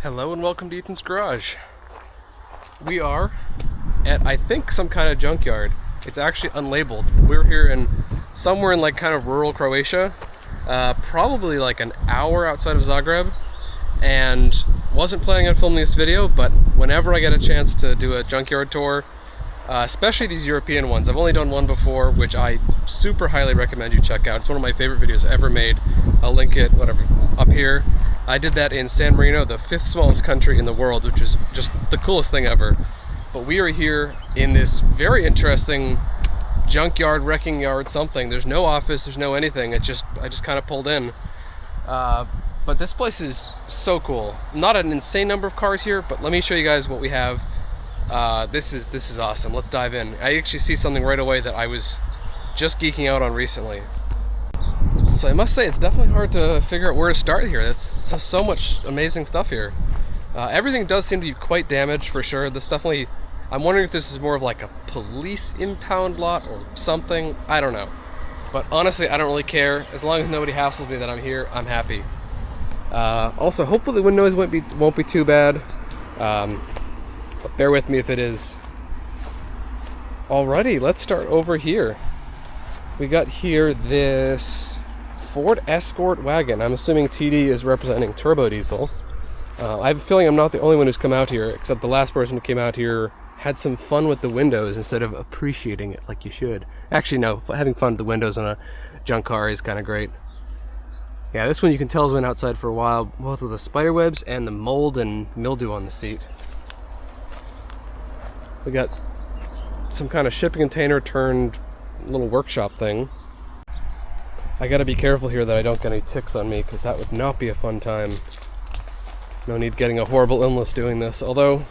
Hello and welcome to Ethan's Garage. We are at, I think, some kind of junkyard. It's actually unlabeled. We're here in somewhere in like kind of rural Croatia, probably like an hour outside of Zagreb, and wasn't planning on filming this video, but whenever I get a chance to do a junkyard tour, especially these European ones, I've only done one before, which I super highly recommend you check out. It's one of my favorite videos ever made. I'll link it, whatever, up here. I did that in San Marino, the 5th smallest country in the world, which is just the coolest thing ever. But we are here in this very interesting junkyard, wrecking yard, something. There's no office, there's no anything. I just kind of pulled in. But this place is so cool. Not an insane number of cars here, but let me show you guys what we have. This is awesome. Let's dive in. I actually see something right away that I was just geeking out on recently. So I must say, it's definitely hard to figure out where to start here. There's so much amazing stuff here. Everything does seem to be quite damaged for sure. This definitely, I'm wondering if this is more of like a police impound lot or something. I don't know. But honestly, I don't really care. As long as nobody hassles me that I'm here, I'm happy. Also, hopefully the wind noise won't be too bad. But bear with me if it is. Alrighty, let's start over here. We got here this Ford Escort wagon. I'm assuming TD is representing turbo diesel. I have a feeling I'm not the only one who's come out here, except the last person who came out here had some fun with the windows instead of appreciating it like you should. Actually, no, having fun with the windows on a junk car is kind of great. Yeah, this one you can tell has been outside for a while, both with the spider webs and the mold and mildew on the seat. We got some kind of shipping container turned little workshop thing. I gotta be careful here that I don't get any ticks on me, because that would not be a fun time. No need getting a horrible illness doing this, although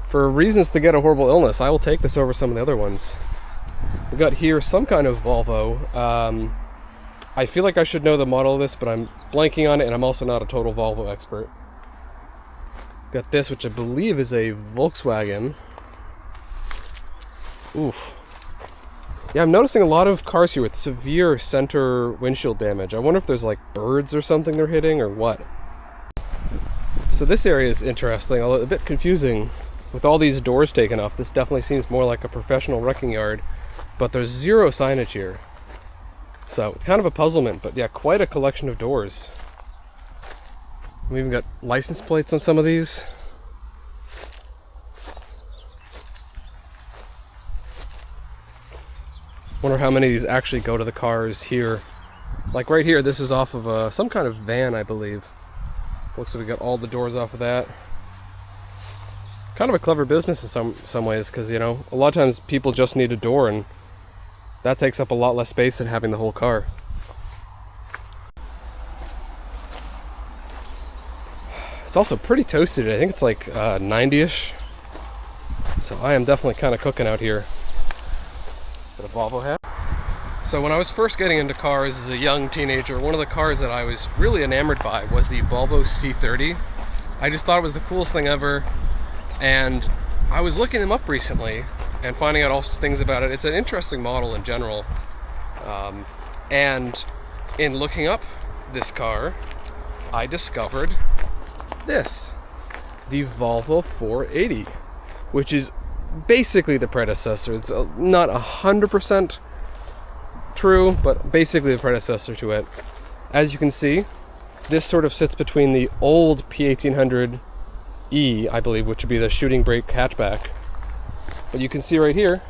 for reasons to get a horrible illness, I will take this over some of the other ones. We got here some kind of Volvo. I feel like I should know the model of this, but I'm blanking on it, and I'm also not a total Volvo expert. Got this, which I believe is a Volkswagen. Oof. Yeah, I'm noticing a lot of cars here with severe center windshield damage. I wonder if there's like birds or something they're hitting or what. So this area is interesting, although a bit confusing. With all these doors taken off, this definitely seems more like a professional wrecking yard, but there's zero signage here. So it's kind of a puzzlement, but yeah, quite a collection of doors. We even got license plates on some of these. Wonder how many of these actually go to the cars here. Like right here, this is off of some kind of van, I believe. Looks like we got all the doors off of that. Kind of a clever business in some ways, because, you know, a lot of times people just need a door, and that takes up a lot less space than having the whole car. It's also pretty toasted. I think it's like 90-ish. So I am definitely kind of cooking out here. Bit of Volvo hat. So when I was first getting into cars as a young teenager, one of the cars that I was really enamored by was the Volvo C30. I just thought it was the coolest thing ever, and I was looking them up recently and finding out all sorts of things about it. It's an interesting model in general, and in looking up this car, I discovered this, the Volvo 480, which is basically the predecessor. It's not 100% true, but basically the predecessor to it. As you can see, this sort of sits between the old P1800E, I believe, which would be the shooting brake hatchback. But you can see right here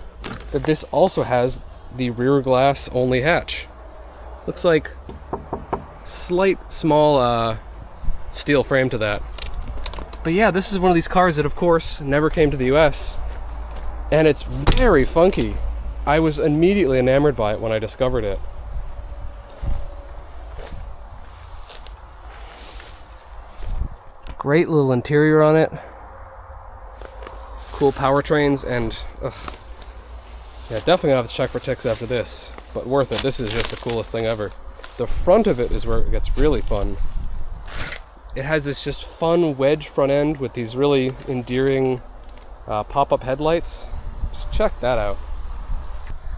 that this also has the rear glass only hatch. Looks like small steel frame to that. But yeah, this is one of these cars that, of course, never came to the US. And it's very funky. I was immediately enamored by it when I discovered it. Great little interior on it. Cool powertrains, and yeah, definitely gonna have to check for ticks after this, but worth it. This is just the coolest thing ever. The front of it is where it gets really fun. It has this just fun wedge front end with these really endearing pop-up headlights. Just check that out.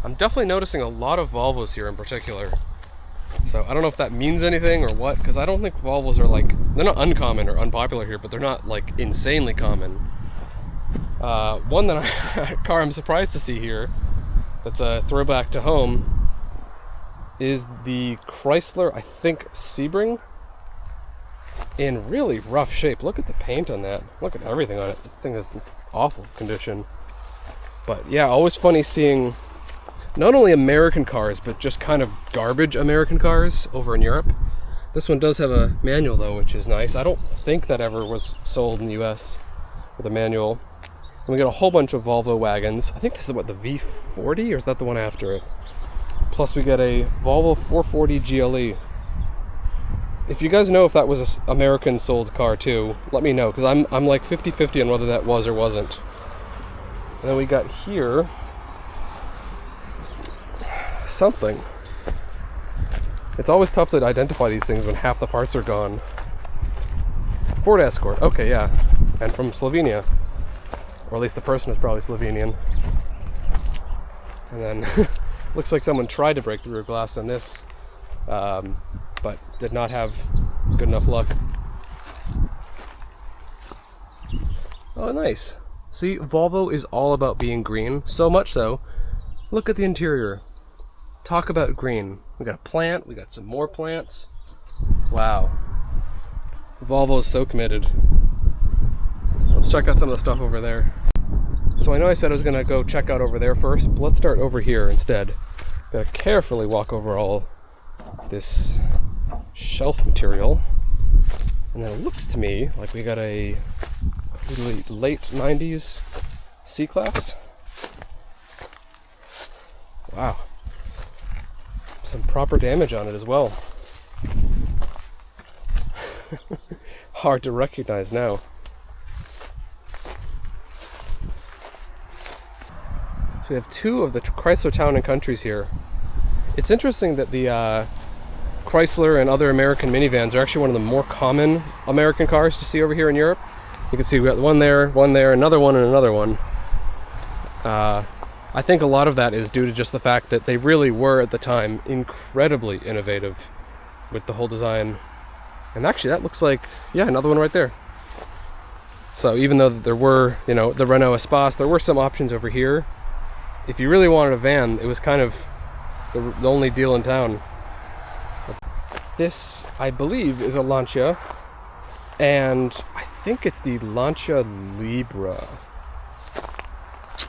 I'm definitely noticing a lot of Volvos here in particular. So I don't know if that means anything or what, because I don't think Volvos are like, they're not uncommon or unpopular here, but they're not like insanely common. One car I'm surprised to see here, that's a throwback to home, is the Chrysler, I think, Sebring, in really rough shape. Look at the paint on that. Look at everything on it. This thing is in awful condition. But yeah, always funny seeing not only American cars, but just kind of garbage American cars over in Europe. This one does have a manual though, which is nice. I don't think that ever was sold in the US with a manual. And we got a whole bunch of Volvo wagons. I think this is what, the V40, or is that the one after it? Plus we got a Volvo 440 GLE. If you guys know if that was an American sold car too, let me know, because I'm like 50-50 on whether that was or wasn't. And then we got here something. It's always tough to identify these things when half the parts are gone. Ford Escort, okay, yeah. And from Slovenia. Or at least the person is probably Slovenian. And then looks like someone tried to break the rear glass on this, but did not have good enough luck. Oh, nice. See, Volvo is all about being green, so much so. Look at the interior. Talk about green. We got a plant, we got some more plants. Wow. Volvo is so committed. Let's check out some of the stuff over there. So I know I said I was gonna go check out over there first, but let's start over here instead. Gotta carefully walk over all this shelf material. And then it looks to me like we got a really late 90s C-Class. Wow. Some proper damage on it as well. Hard to recognize now. So we have two of the Chrysler Town & Countries here. It's interesting that the Chrysler and other American minivans are actually one of the more common American cars to see over here in Europe. You can see we got one there, another one, and another one. I think a lot of that is due to just the fact that they really were at the time incredibly innovative with the whole design. And actually that looks like, yeah, another one right there. So even though there were, you know, the Renault Espace, there were some options over here. If you really wanted a van, it was kind of the only deal in town. This, I believe, is a Lancia, and I think it's the Lancia Libra.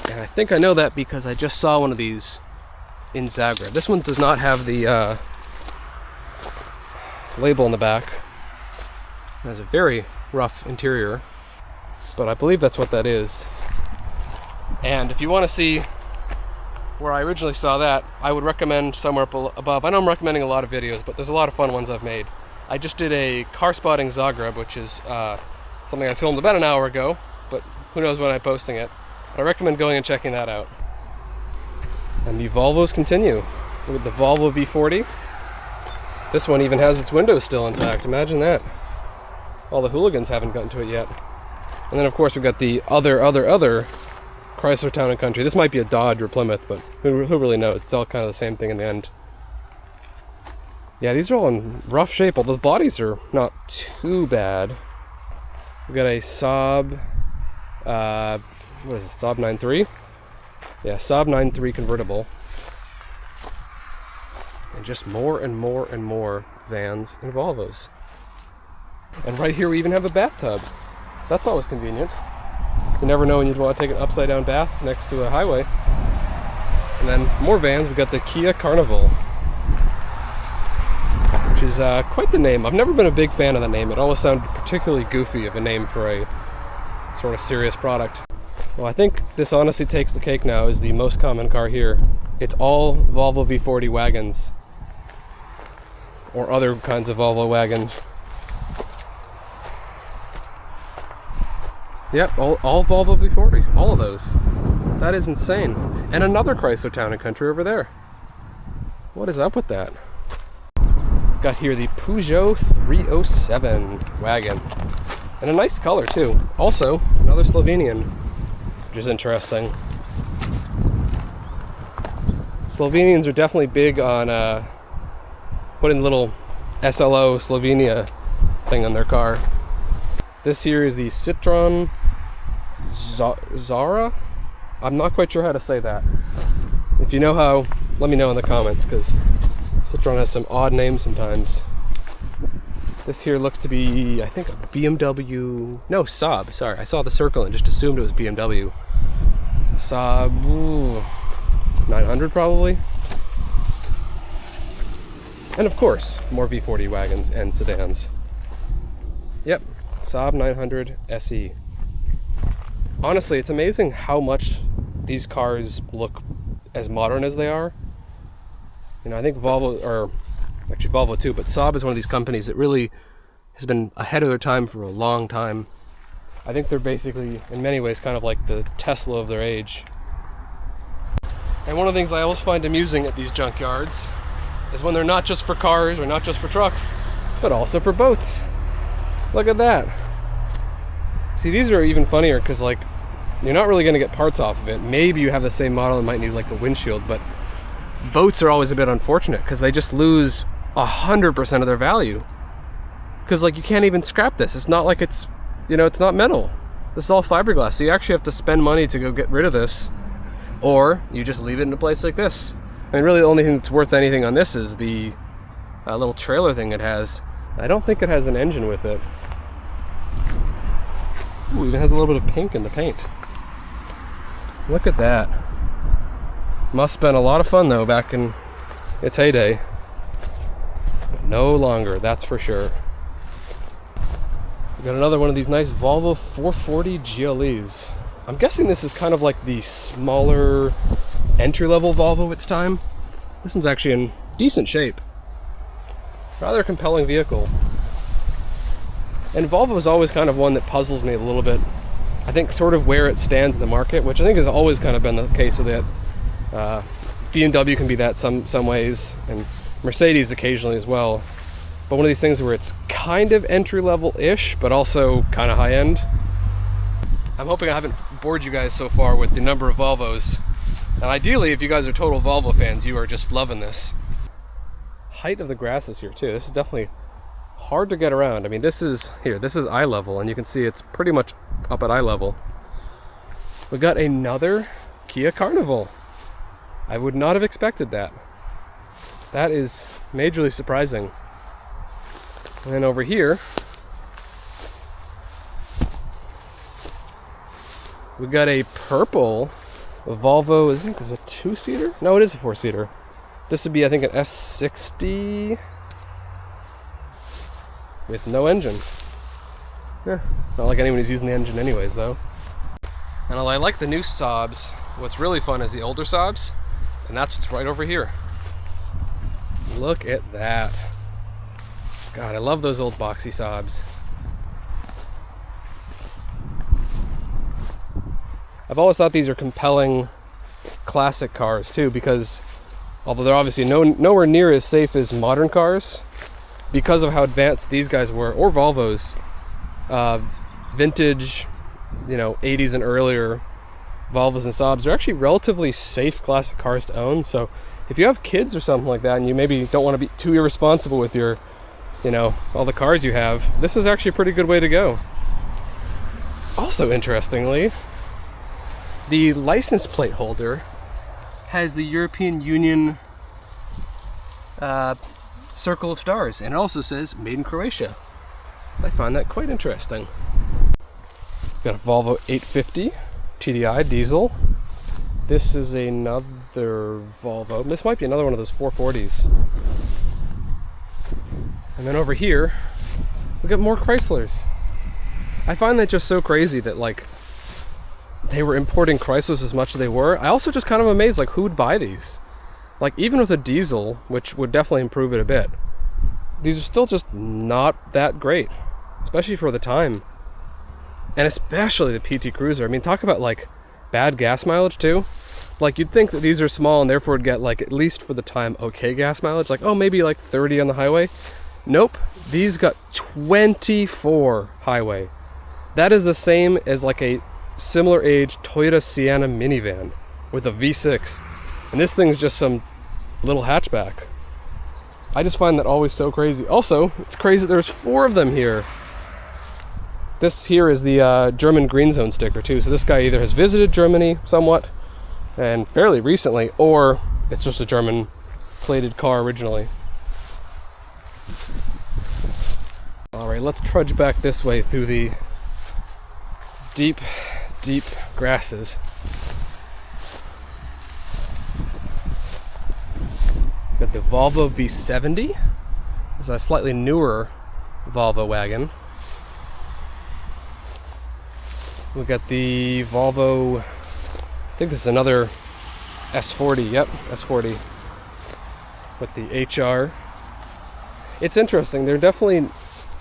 And I think I know that because I just saw one of these in Zagreb. This one does not have the label on the back. It has a very rough interior, but I believe that's what that is. And if you want to see where I originally saw that, I would recommend somewhere up above. I know I'm recommending a lot of videos, but there's a lot of fun ones I've made. I just did a car spotting Zagreb, which is something I filmed about an hour ago, but who knows when I'm posting it. I recommend going and checking that out. And the Volvos continue. Look at the Volvo V40. This one even has its windows still intact. Imagine that. All the hooligans haven't gotten to it yet. And then of course we've got the other Chrysler Town & Country. This might be a Dodge or Plymouth, but who really knows? It's all kind of the same thing in the end. Yeah, these are all in rough shape, although the bodies are not too bad. We've got a Saab, what is it, Saab 9.3? Yeah, Saab 9.3 convertible. And just more and more and more vans and Volvos. And right here we even have a bathtub. That's always convenient. You never know when you'd want to take an upside down bath next to a highway. And then more vans, we've got the Kia Carnival, which is quite the name. I've never been a big fan of the name. It always sounded particularly goofy of a name for a sort of serious product. Well, I think this honestly takes the cake now as the most common car here. It's all Volvo V40 wagons, or other kinds of Volvo wagons. Yep, all Volvo V40s, all of those. That is insane. And another Chrysler Town & Country over there. What is up with that? Got here the Peugeot 307 wagon. And a nice color too. Also, another Slovenian, which is interesting. Slovenians are definitely big on putting the little SLO Slovenia thing on their car. This here is the Citroen Zara. I'm not quite sure how to say that. If you know how, let me know in the comments, because Citroen has some odd names sometimes. This here looks to be, I think, a BMW, no, Saab, sorry. I saw the circle and just assumed it was BMW. Saab, ooh, 900 probably. And of course, more V40 wagons and sedans. Yep, Saab 900 SE. Honestly, it's amazing how much these cars look as modern as they are. You know, I think Volvo, or actually Volvo too, but Saab is one of these companies that really has been ahead of their time for a long time. I think they're basically, in many ways, kind of like the Tesla of their age. And one of the things I always find amusing at these junkyards is when they're not just for cars or not just for trucks, but also for boats. Look at that. See, these are even funnier because, like, you're not really going to get parts off of it. Maybe you have the same model and might need like the windshield, but boats are always a bit unfortunate because they just lose 100% of their value. Because, like, you can't even scrap this. It's not like it's, you know, it's not metal. This is all fiberglass, so you actually have to spend money to go get rid of this, or you just leave it in a place like this. I mean, really the only thing that's worth anything on this is the little trailer thing it has. I don't think it has an engine with it. Ooh, it even has a little bit of pink in the paint. Look at that. Must have been a lot of fun though back in its heyday. But no longer, that's for sure. We got another one of these nice Volvo 440 GLEs. I'm guessing this is kind of like the smaller entry-level Volvo of its time. This one's actually in decent shape. Rather compelling vehicle. And Volvo is always kind of one that puzzles me a little bit. I think sort of where it stands in the market, which I think has always kind of been the case with it. BMW can be that some ways, and Mercedes occasionally as well. But one of these things where it's kind of entry-level-ish, but also kind of high-end. I'm hoping I haven't bored you guys so far with the number of Volvos. And ideally, if you guys are total Volvo fans, you are just loving this. Height of the grasses here too. This is definitely hard to get around. I mean, this is eye level, and you can see it's pretty much up at eye level. We got another Kia Carnival. I would not have expected that. That is majorly surprising. And then over here, we got a purple Volvo, I think this is a 2-seater? No, it is a 4-seater. This would be, I think, an S60 with no engine. Yeah, not like anyone who's using the engine anyways, though. And I like the new Saabs. What's really fun is the older Saabs, and that's what's right over here. Look at that. God, I love those old boxy Saabs. I've always thought these are compelling classic cars too, because although they're obviously nowhere near as safe as modern cars, because of how advanced these guys were, or Volvos, vintage, you know, 80s and earlier Volvos and Saabs are actually relatively safe classic cars to own. So if you have kids or something like that, and you maybe don't want to be too irresponsible with your, you know, all the cars you have, this is actually a pretty good way to go. Also, interestingly, the license plate holder has the European Union circle of stars, and it also says made in Croatia. I find that quite interesting. Got a Volvo 850 TDI diesel. This is another Volvo. This might be another one of those 440s. And then over here, we got more Chryslers. I find that just so crazy that, like, they were importing Chryslers as much as they were. I also just kind of amazed, like, who would buy these? Like, even with a diesel, which would definitely improve it a bit, these are still just not that great, especially for the time. And especially the PT Cruiser. I mean, talk about, like, bad gas mileage too. Like, you'd think that these are small and therefore would get, like, at least for the time, okay gas mileage. Like, oh, maybe like 30 on the highway. Nope, these got 24 highway. That is the same as like a similar age Toyota Sienna minivan with a V6. And this thing's just some little hatchback. I just find that always so crazy. Also, it's crazy that there's 4 of them here. This here is the German Green Zone sticker too. So this guy either has visited Germany somewhat, and fairly recently, or it's just a German plated car originally. Alright, let's trudge back this way through the deep grasses. Got the Volvo V70. It's a slightly newer Volvo wagon. We got the Volvo, I think this is another S40, yep, S40 with the HR. It's interesting, they're definitely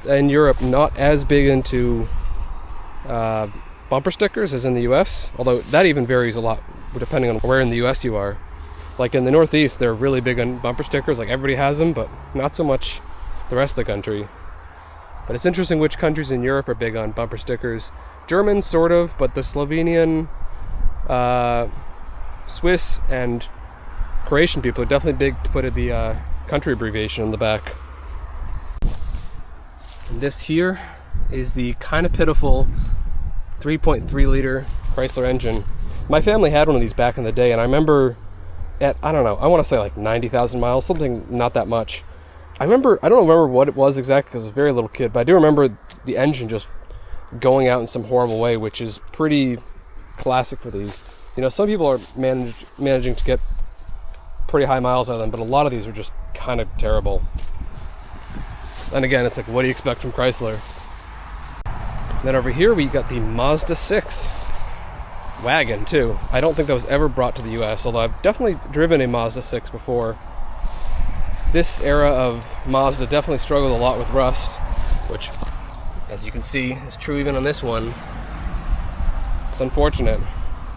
in Europe not as big into bumper stickers as in the US, although that even varies a lot depending on where in the US you are. Like in the Northeast, they're really big on bumper stickers, like everybody has them, but not so much the rest of the country. But it's interesting which countries in Europe are big on bumper stickers. German, sort of, but the Slovenian, Swiss, and Croatian people are definitely big to put the country abbreviation on the back. And this here is the kind of pitiful 3.3 liter Chrysler engine. My family had one of these back in the day, and I remember at, I don't know, I want to say like 90,000 miles, something not that much. I don't remember what it was exactly because I was a very little kid, but I do remember the engine just going out in some horrible way, which is pretty classic for these. You know, some people are managing to get pretty high miles out of them, but a lot of these are just kind of terrible. And again, it's like, what do you expect from Chrysler? And then over here we got the Mazda 6 wagon too. I don't think that was ever brought to the US, although I've definitely driven a Mazda 6 before. This era of Mazda definitely struggled a lot with rust, which, as you can see, is true even on this one. It's unfortunate.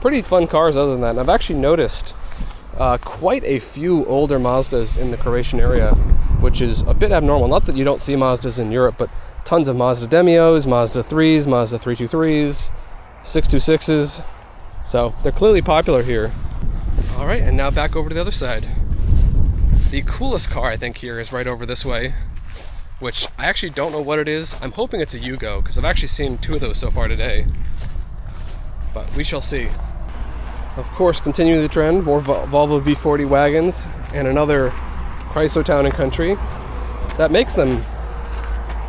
Pretty fun cars other than that, and I've actually noticed quite a few older Mazdas in the Croatian area, which is a bit abnormal. Not that you don't see Mazdas in Europe, but tons of Mazda Demios, Mazda 3s, Mazda 323s, 626s. So they're clearly popular here. All right, and now back over to the other side. The coolest car I think here is right over this way, which I actually don't know what it is. I'm hoping it's a Yugo, because I've actually seen 2 of those so far today. But we shall see. Of course, continuing the trend, more Volvo V40 wagons, and another Chrysler Town and Country. That makes them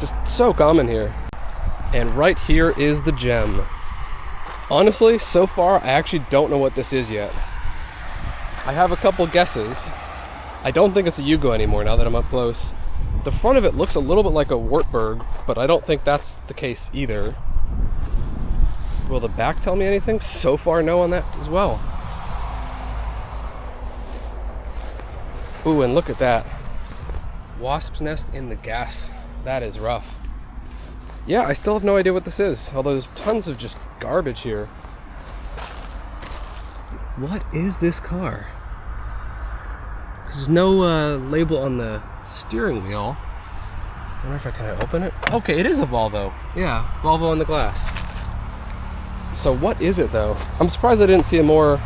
just so common here. And right here is the gem. Honestly, so far, I actually don't know what this is yet. I have a couple guesses. I don't think it's a Yugo anymore now that I'm up close. The front of it looks a little bit like a Wartburg, but I don't think that's the case either. Will the back tell me anything? So far, no on that as well. Ooh, and look at that. Wasp's nest in the gas. That is rough. Yeah, I still have no idea what this is, although there's tons of just garbage here. What is this car? There's no label on the steering wheel. I wonder if I can open it. Okay, it is a Volvo. Yeah, Volvo on the glass. So what is it though? I'm surprised I didn't see a more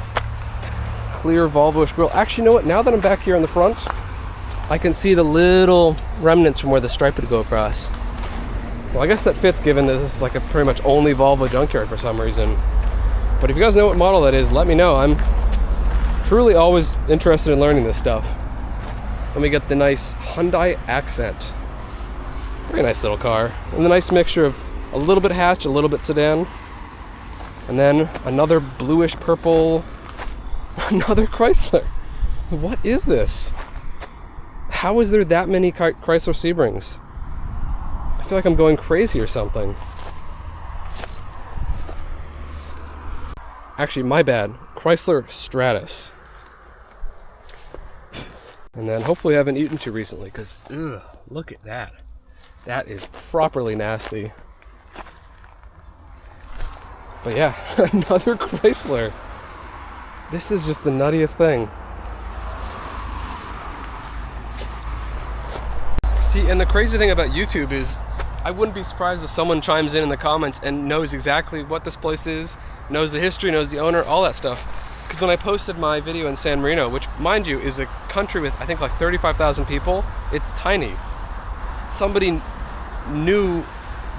clear Volvo-ish grille. Actually, you know what? Now that I'm back here in the front, I can see the little remnants from where the stripe would go across. Well, I guess that fits given that this is like a pretty much only Volvo junkyard for some reason. But if you guys know what model that is, let me know. I'm truly always interested in learning this stuff. Let me get the nice Hyundai Accent. Very nice little car. And the nice mixture of a little bit hatch, a little bit sedan. And then another bluish purple, another Chrysler. What is this? How is there that many Chrysler Sebrings? I feel like I'm going crazy or something. Actually, my bad. Chrysler Stratus. And then hopefully I haven't eaten too recently, because look at that. That is properly nasty. But yeah, another Chrysler. This is just the nuttiest thing. See, and the crazy thing about YouTube is I wouldn't be surprised if someone chimes in the comments and knows exactly what this place is, knows the history, knows the owner, all that stuff. Because when I posted my video in San Marino, which, mind you, is a country with, I think, like 35,000 people, it's tiny. Somebody knew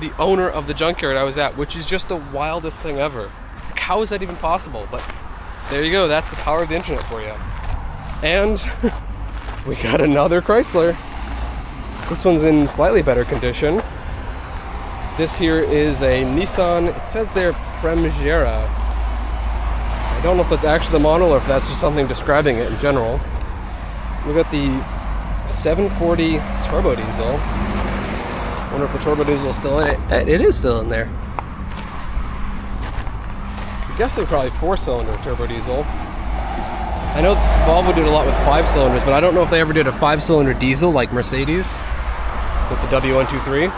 the owner of the junkyard I was at, which is just the wildest thing ever. Like, how is that even possible? But there you go, that's the power of the internet for you. And we got another Chrysler. This one's in slightly better condition. This here is a Nissan, it says there Primavera. I don't know if that's actually the model or if that's just something describing it in general. We got the 740 turbo diesel. Wonder if the turbo diesel is still in it. It is still in there. I'm guessing probably 4-cylinder turbo diesel. I know Volvo did a lot with 5 cylinders, but I don't know if they ever did a 5-cylinder diesel like Mercedes with the W123.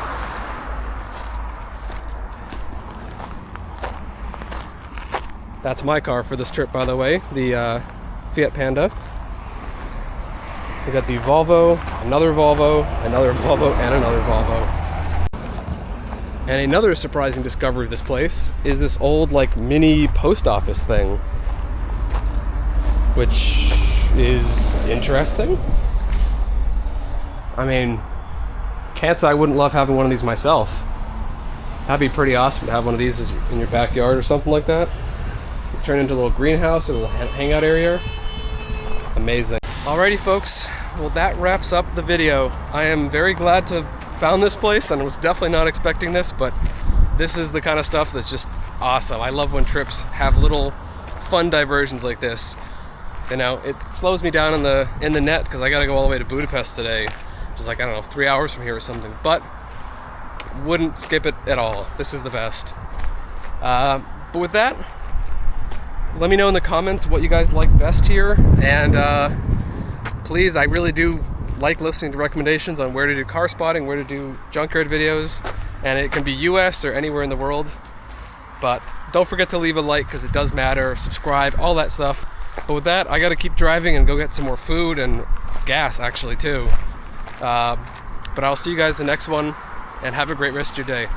That's my car for this trip, by the way, the Fiat Panda. We got the Volvo, another Volvo, another Volvo, and another Volvo. And another surprising discovery of this place is this old, like, mini post office thing, which is interesting. I mean, can't say I wouldn't love having one of these myself. That'd be pretty awesome to have one of these in your backyard or something like that. Turn into a little greenhouse, a little hangout area. Amazing. Alrighty folks, well that wraps up the video. I am very glad to have found this place and was definitely not expecting this, but this is the kind of stuff that's just awesome. I love when trips have little fun diversions like this. You know, it slows me down in the net because I gotta go all the way to Budapest today, which is like, I don't know, 3 hours from here or something, but wouldn't skip it at all. This is the best. But with that, let me know in the comments what you guys like best here, and please, I really do like listening to recommendations on where to do car spotting, where to do junkyard videos, and it can be US or anywhere in the world. But don't forget to leave a like because it does matter, subscribe, all that stuff. But with that, I gotta keep driving and go get some more food and gas actually too. But I'll see you guys the next one, and have a great rest of your day.